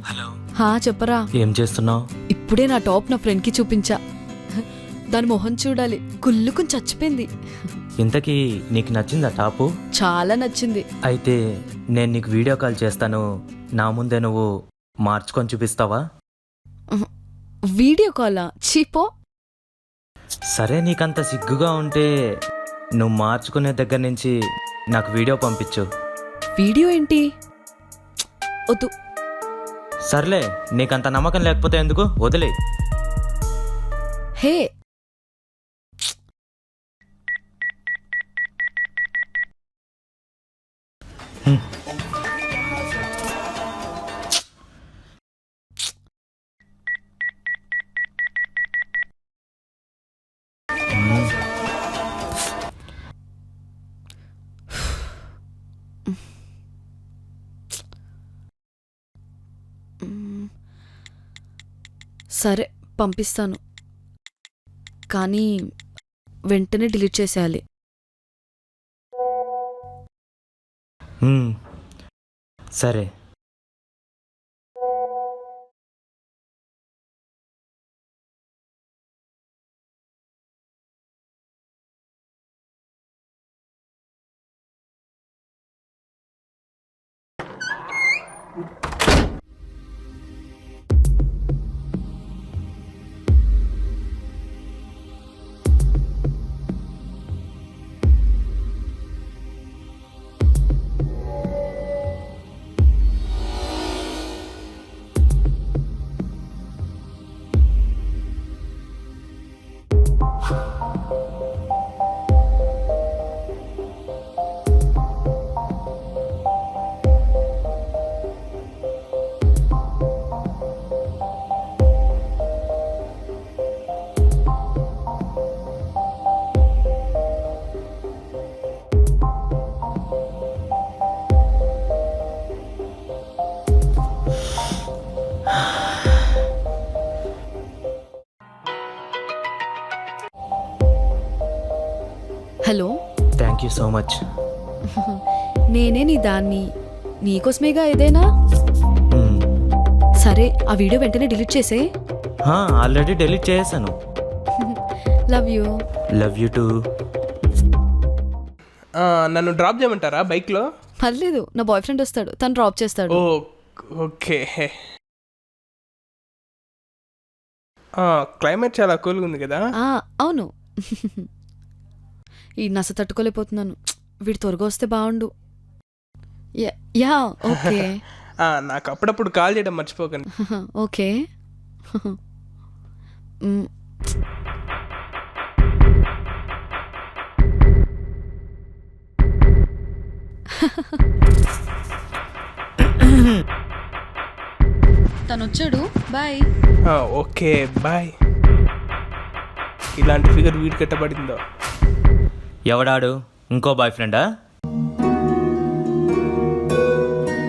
Hello. చెప్పరా. ఏం చేస్తున్నావు? ఇప్పుడే నా టాప్ నా ఫ్రెండ్ కి చూపించా. దాని మొహం చూడాలి, కుళ్ళుకుని చచ్చిపోయింది. ఇంతకీ నీకు నచ్చిందా టాపు? చాలా నచ్చింది. అయితే నేను నీకు వీడియో కాల్ చేస్తాను, నా ముందే నువ్వు మార్చుకొని చూపిస్తావా? వీడియో కాలా? చీపో. సరే, నీకంత సిగ్గుగా ఉంటే నువ్వు మార్చుకునే దగ్గర నుంచి నాకు వీడియో పంపించు. వీడియో ఏంటి? వద్దు. సర్లే, నీకంత నమ్మకం లేకపోతే ఎందుకు, వదిలే. హే, సరే పంపిస్తాను, కానీ వెంటనే డిలీట్ చేసేయాలి. సరే. Hello. Thank you so much. నేనే నీ దాన్ని, నీకోసమేగా ఏదైనా. సరే, ఆ వీడియో వెంటనే డిలీట్ చేసే. ఆల్రెడీ డిలీట్ చేశాను. Love you. Love you two. నన్ను డ్రాప్ చేయమంటారా బైక్లో? పర్లేదు, నా బాయ్ ఫ్రెండ్ వస్తాడు, తను డ్రాప్ చేస్తాడు. ఓకే. క్లైమేట్ చాలా కూల్గా ఉంది కదా. అవును. ఈ నస తట్టుకోలేకపోతున్నాను, వీడు త్వరగా వస్తే బాగుండు. Yeah okay. నాకు అప్పుడప్పుడు కాల్ చేయడం మర్చిపోకండి. ఓకే. తను వచ్చాడు, బాయ్. Okay bye. ఇలాంటి ఫిగర్ వీడి కట్టబడిందో. ఎవడాడు? ఇంకో బాయ్ ఫ్రెండా?